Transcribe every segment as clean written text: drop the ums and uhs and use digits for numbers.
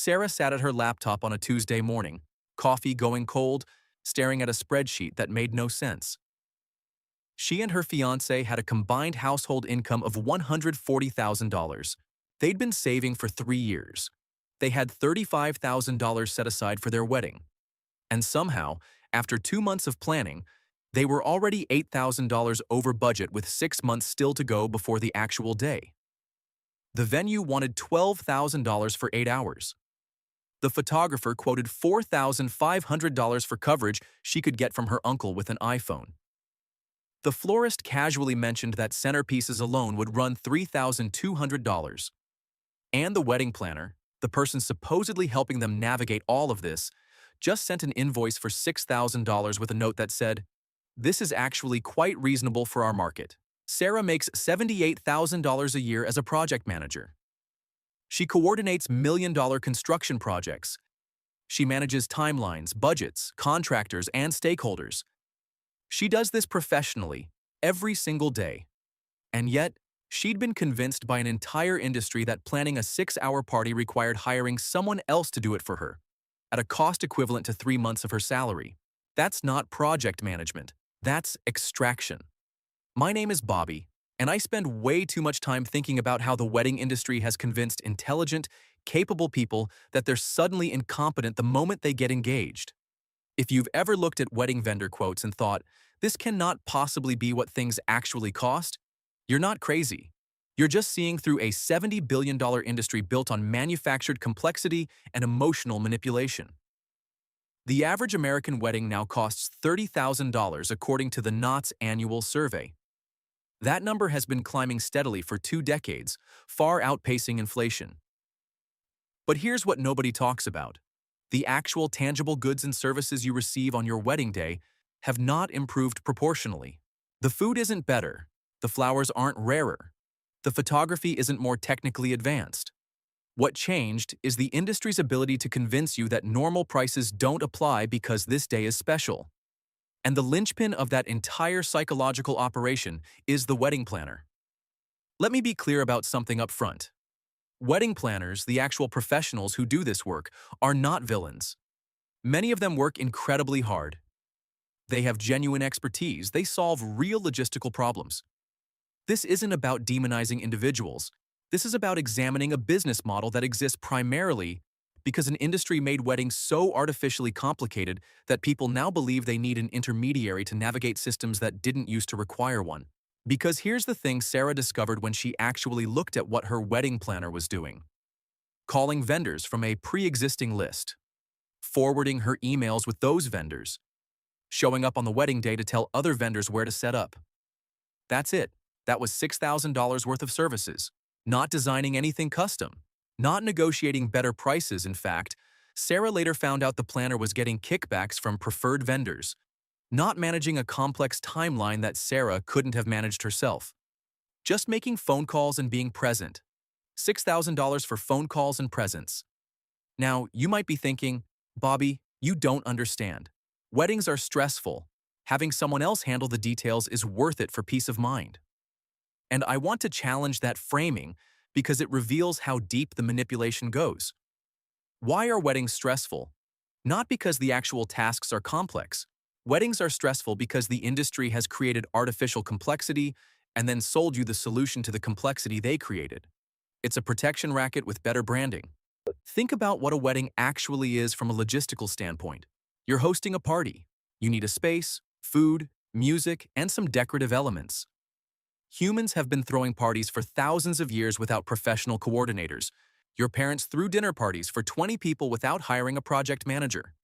Sarah sat at her laptop on a Tuesday morning, coffee going cold, staring at a spreadsheet that made no sense. She and her fiancé had a combined household income of $140,000. They'd been saving for 3 years. They had $35,000 set aside for their wedding. And somehow, after 2 months of planning, they were already $8,000 over budget with 6 months still to go before the actual day. The venue wanted $12,000 for 8 hours. The photographer quoted $4,500 for coverage she could get from her uncle with an iPhone. The florist casually mentioned that centerpieces alone would run $3,200. And the wedding planner, the person supposedly helping them navigate all of this, just sent an invoice for $6,000 with a note that said, "This is actually quite reasonable for our market." Sarah makes $78,000 a year as a project manager. She coordinates million-dollar construction projects. She manages timelines, budgets, contractors, and stakeholders. She does this professionally, every single day. And yet, she'd been convinced by an entire industry that planning a 6-hour party required hiring someone else to do it for her, at a cost equivalent to 3 months of her salary. That's not project management. That's extraction. My name is Bobby, and I spend way too much time thinking about how the wedding industry has convinced intelligent, capable people that they're suddenly incompetent the moment they get engaged. If you've ever looked at wedding vendor quotes and thought, "This cannot possibly be what things actually cost," you're not crazy. You're just seeing through a $70 billion industry built on manufactured complexity and emotional manipulation. The average American wedding now costs $30,000 according to the Knott's annual survey. That number has been climbing steadily for 2 decades, far outpacing inflation. But here's what nobody talks about. The actual tangible goods and services you receive on your wedding day have not improved proportionally. The food isn't better. The flowers aren't rarer. The photography isn't more technically advanced. What changed is the industry's ability to convince you that normal prices don't apply because this day is special. And the linchpin of that entire psychological operation is the wedding planner. Let me be clear about something up front. Wedding planners, the actual professionals who do this work, are not villains. Many of them work incredibly hard. They have genuine expertise. They solve real logistical problems. This isn't about demonizing individuals. This is about examining a business model that exists primarily because an industry made weddings so artificially complicated that people now believe they need an intermediary to navigate systems that didn't used to require one. Because here's the thing Sarah discovered when she actually looked at what her wedding planner was doing. Calling vendors from a pre-existing list. Forwarding her emails with those vendors. Showing up on the wedding day to tell other vendors where to set up. That's it. That was $6,000 worth of services. Not designing anything custom. Not negotiating better prices, in fact. Sarah later found out the planner was getting kickbacks from preferred vendors. Not managing a complex timeline that Sarah couldn't have managed herself. Just making phone calls and being present. $6,000 for phone calls and presents. Now, you might be thinking, "Bobby, you don't understand. Weddings are stressful. Having someone else handle the details is worth it for peace of mind." And I want to challenge that framing because it reveals how deep the manipulation goes. Why are weddings stressful? Not because the actual tasks are complex. Weddings are stressful because the industry has created artificial complexity and then sold you the solution to the complexity they created. It's a protection racket with better branding. Think about what a wedding actually is from a logistical standpoint. You're hosting a party. You need a space, food, music, and some decorative elements. Humans have been throwing parties for thousands of years without professional coordinators. Your parents threw dinner parties for 20 people without hiring a project manager.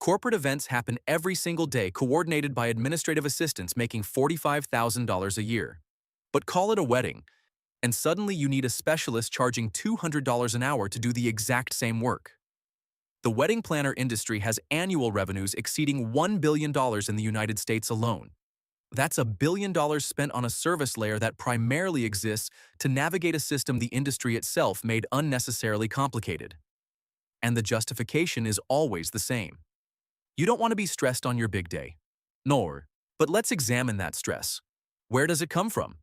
Corporate events happen every single day, coordinated by administrative assistants making $45,000 a year. But call it a wedding, and suddenly you need a specialist charging $200 an hour to do the exact same work. The wedding planner industry has annual revenues exceeding $1 billion in the United States alone. That's $1 billion spent on a service layer that primarily exists to navigate a system the industry itself made unnecessarily complicated. And the justification is always the same. You don't want to be stressed on your big day. Nor, but let's examine that stress. Where does it come from?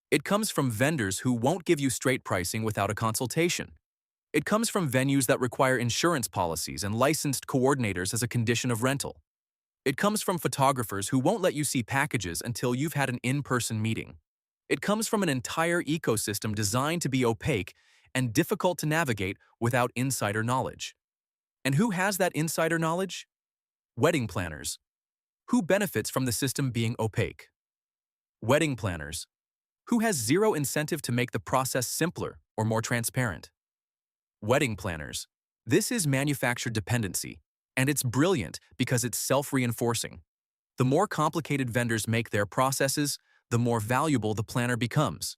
It comes from vendors who won't give you straight pricing without a consultation. It comes from venues that require insurance policies and licensed coordinators as a condition of rental. It comes from photographers who won't let you see packages until you've had an in-person meeting. It comes from an entire ecosystem designed to be opaque and difficult to navigate without insider knowledge. And who has that insider knowledge? Wedding planners. Who benefits from the system being opaque? Wedding planners. Who has zero incentive to make the process simpler or more transparent? Wedding planners. This is manufactured dependency, and it's brilliant because it's self-reinforcing. The more complicated vendors make their processes, the more valuable the planner becomes.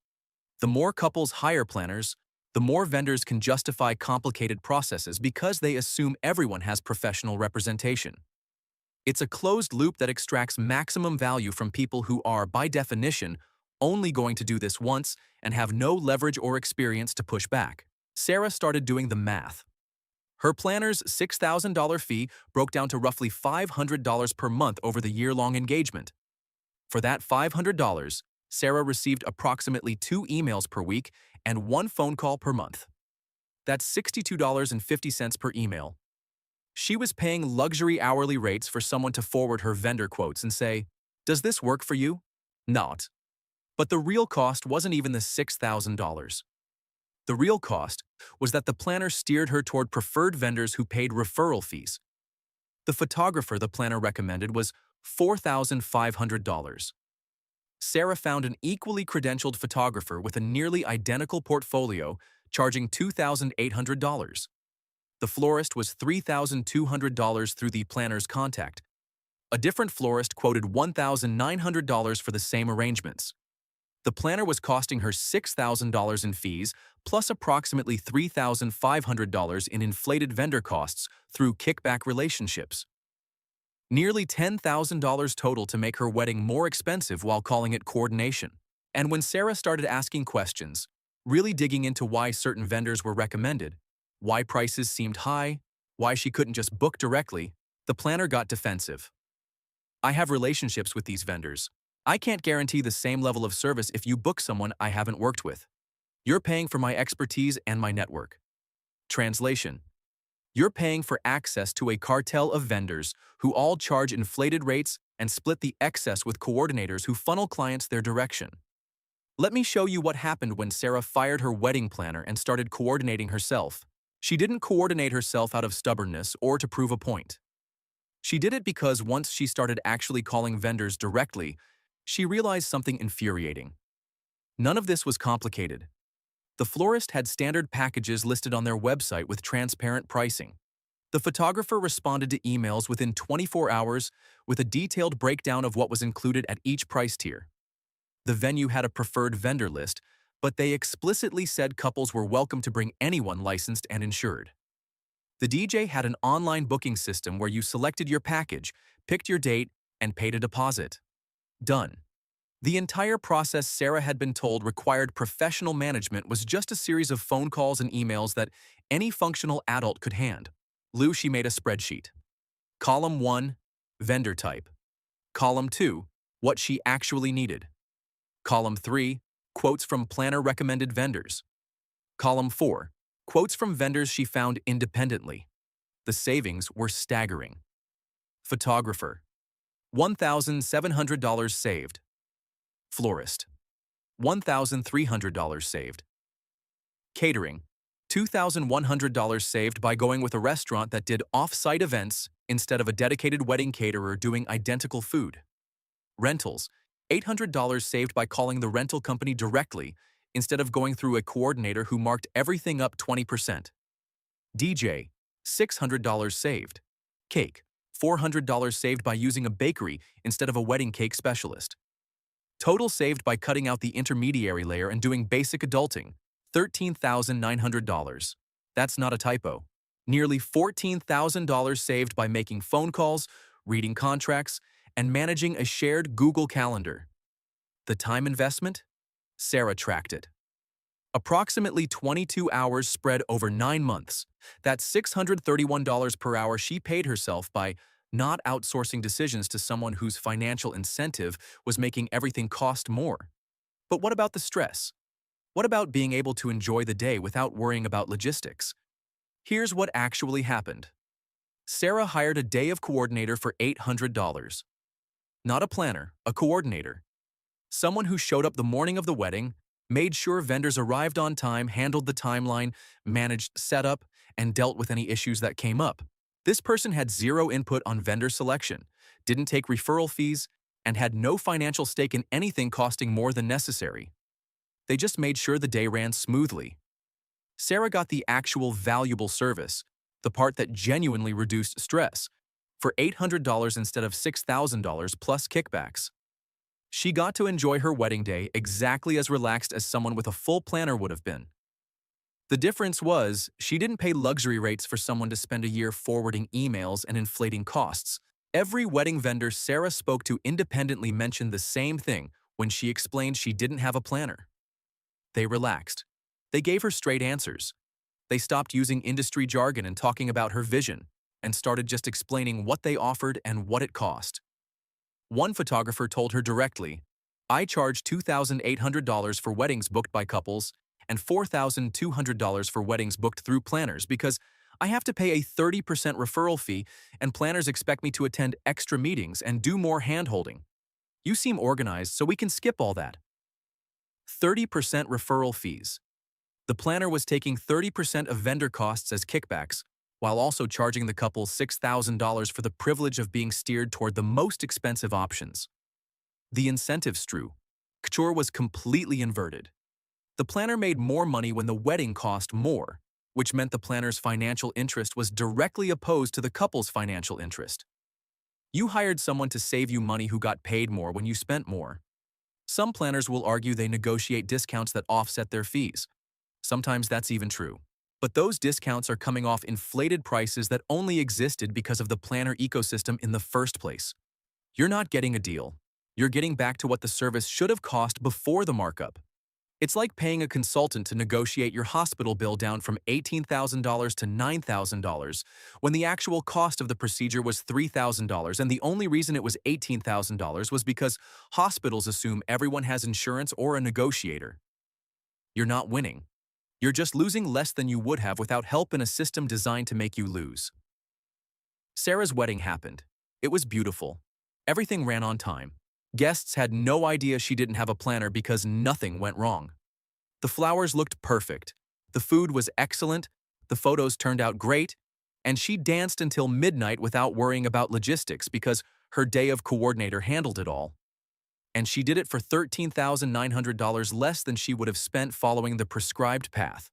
The more couples hire planners, the more vendors can justify complicated processes because they assume everyone has professional representation. It's a closed loop that extracts maximum value from people who are, by definition, only going to do this once and have no leverage or experience to push back. Sarah started doing the math. Her planner's $6,000 fee broke down to roughly $500 per month over the year-long engagement. For that $500, Sarah received approximately 2 emails per week and 1 phone call per month. That's $62.50 per email. She was paying luxury hourly rates for someone to forward her vendor quotes and say, "Does this work for you?" Not. But the real cost wasn't even the $6,000. The real cost was that the planner steered her toward preferred vendors who paid referral fees. The photographer the planner recommended was $4,500. Sarah found an equally credentialed photographer with a nearly identical portfolio, charging $2,800. The florist was $3,200 through the planner's contact. A different florist quoted $1,900 for the same arrangements. The planner was costing her $6,000 in fees, plus approximately $3,500 in inflated vendor costs through kickback relationships. Nearly $10,000 total to make her wedding more expensive while calling it coordination. And when Sarah started asking questions, really digging into why certain vendors were recommended, why prices seemed high, why she couldn't just book directly, the planner got defensive. "I have relationships with these vendors. I can't guarantee the same level of service if you book someone I haven't worked with. You're paying for my expertise and my network." Translation: you're paying for access to a cartel of vendors who all charge inflated rates and split the excess with coordinators who funnel clients their direction. Let me show you what happened when Sarah fired her wedding planner and started coordinating herself. She didn't coordinate herself out of stubbornness or to prove a point. She did it because once she started actually calling vendors directly, she realized something infuriating. None of this was complicated. The florist had standard packages listed on their website with transparent pricing. The photographer responded to emails within 24 hours with a detailed breakdown of what was included at each price tier. The venue had a preferred vendor list, but they explicitly said couples were welcome to bring anyone licensed and insured. The DJ had an online booking system where you selected your package, picked your date, and paid a deposit. Done. The entire process Sarah had been told required professional management was just a series of phone calls and emails that any functional adult could hand. She made a spreadsheet. Column 1, vendor type. Column 2, what she actually needed. Column 3, quotes from planner-recommended vendors. Column 4, quotes from vendors she found independently. The savings were staggering. Photographer: $1,700 saved. Florist: $1,300 saved. Catering: $2,100 saved by going with a restaurant that did off-site events instead of a dedicated wedding caterer doing identical food. Rentals: $800 saved by calling the rental company directly instead of going through a coordinator who marked everything up 20%. DJ: $600 saved. Cake: $400 saved by using a bakery instead of a wedding cake specialist. Total saved by cutting out the intermediary layer and doing basic adulting: $13,900. That's not a typo. Nearly $14,000 saved by making phone calls, reading contracts, and managing a shared Google Calendar. The time investment? Sarah tracked it. Approximately 22 hours spread over 9 months. That's $631 per hour she paid herself by not outsourcing decisions to someone whose financial incentive was making everything cost more. But what about the stress? What about being able to enjoy the day without worrying about logistics? Here's what actually happened. Sarah hired a day of coordinator for $800. Not a planner, a coordinator. Someone who showed up the morning of the wedding, made sure vendors arrived on time, handled the timeline, managed setup, and dealt with any issues that came up. This person had zero input on vendor selection, didn't take referral fees, and had no financial stake in anything costing more than necessary. They just made sure the day ran smoothly. Sarah got the actual valuable service, the part that genuinely reduced stress, for $800 instead of $6,000 plus kickbacks. She got to enjoy her wedding day exactly as relaxed as someone with a full planner would have been. The difference was, she didn't pay luxury rates for someone to spend a year forwarding emails and inflating costs. Every wedding vendor Sarah spoke to independently mentioned the same thing when she explained she didn't have a planner. They relaxed. They gave her straight answers. They stopped using industry jargon and talking about her vision, and started just explaining what they offered and what it cost. One photographer told her directly, "I charge $2,800 for weddings booked by couples and $4,200 for weddings booked through planners because I have to pay a 30% referral fee and planners expect me to attend extra meetings and do more hand-holding. You seem organized, so we can skip all that." 30% referral fees. The planner was taking 30% of vendor costs as kickbacks, while also charging the couple $6,000 for the privilege of being steered toward the most expensive options. The incentive structure was completely inverted. The planner made more money when the wedding cost more, which meant the planner's financial interest was directly opposed to the couple's financial interest. You hired someone to save you money who got paid more when you spent more. Some planners will argue they negotiate discounts that offset their fees. Sometimes that's even true. But those discounts are coming off inflated prices that only existed because of the planner ecosystem in the first place. You're not getting a deal. You're getting back to what the service should have cost before the markup. It's like paying a consultant to negotiate your hospital bill down from $18,000 to $9,000 when the actual cost of the procedure was $3,000 and the only reason it was $18,000 was because hospitals assume everyone has insurance or a negotiator. You're not winning. You're just losing less than you would have without help in a system designed to make you lose. Sarah's wedding happened. It was beautiful. Everything ran on time. Guests had no idea she didn't have a planner because nothing went wrong. The flowers looked perfect. The food was excellent. The photos turned out great. And she danced until midnight without worrying about logistics because her day of coordinator handled it all. And she did it for $13,900 less than she would have spent following the prescribed path.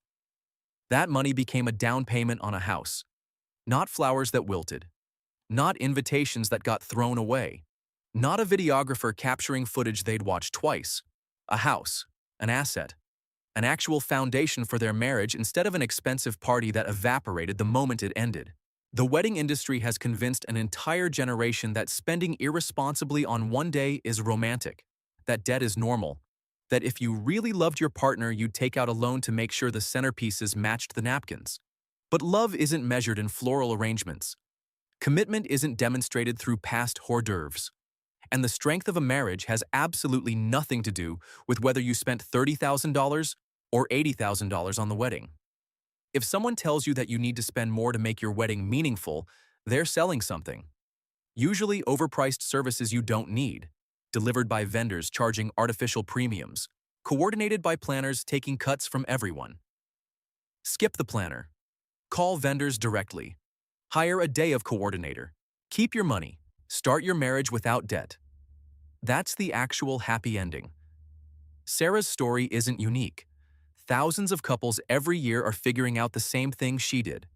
That money became a down payment on a house. Not flowers that wilted. Not invitations that got thrown away. Not a videographer capturing footage they'd watch twice. A house, an asset, an actual foundation for their marriage instead of an expensive party that evaporated the moment it ended. The wedding industry has convinced an entire generation that spending irresponsibly on one day is romantic, that debt is normal, that if you really loved your partner, you'd take out a loan to make sure the centerpieces matched the napkins. But love isn't measured in floral arrangements. Commitment isn't demonstrated through past hors d'oeuvres. And the strength of a marriage has absolutely nothing to do with whether you spent $30,000 or $80,000 on the wedding. If someone tells you that you need to spend more to make your wedding meaningful, they're selling something. Usually overpriced services you don't need, delivered by vendors charging artificial premiums, coordinated by planners taking cuts from everyone. Skip the planner. Call vendors directly. Hire a day of coordinator. Keep your money. Start your marriage without debt. That's the actual happy ending. Sarah's story isn't unique. Thousands of couples every year are figuring out the same thing she did.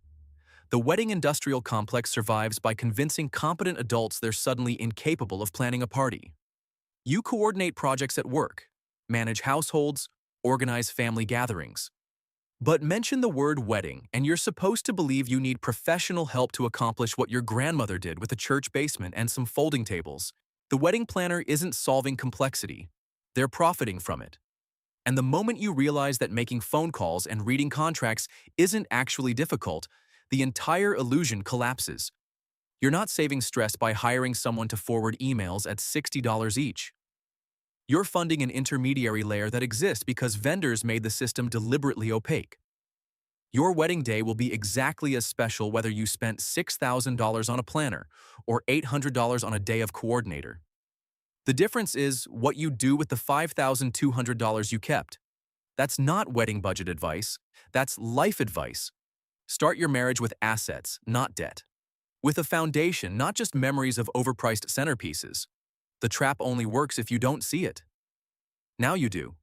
The wedding industrial complex survives by convincing competent adults they're suddenly incapable of planning a party. You coordinate projects at work, manage households, organize family gatherings. But mention the word wedding and you're supposed to believe you need professional help to accomplish what your grandmother did with a church basement and some folding tables. The wedding planner isn't solving complexity. They're profiting from it. And the moment you realize that making phone calls and reading contracts isn't actually difficult, the entire illusion collapses. You're not saving stress by hiring someone to forward emails at $60 each. You're funding an intermediary layer that exists because vendors made the system deliberately opaque. Your wedding day will be exactly as special whether you spent $6,000 on a planner or $800 on a day of coordinator. The difference is what you do with the $5,200 you kept. That's not wedding budget advice. That's life advice. Start your marriage with assets, not debt. With a foundation, not just memories of overpriced centerpieces. The trap only works if you don't see it. Now you do.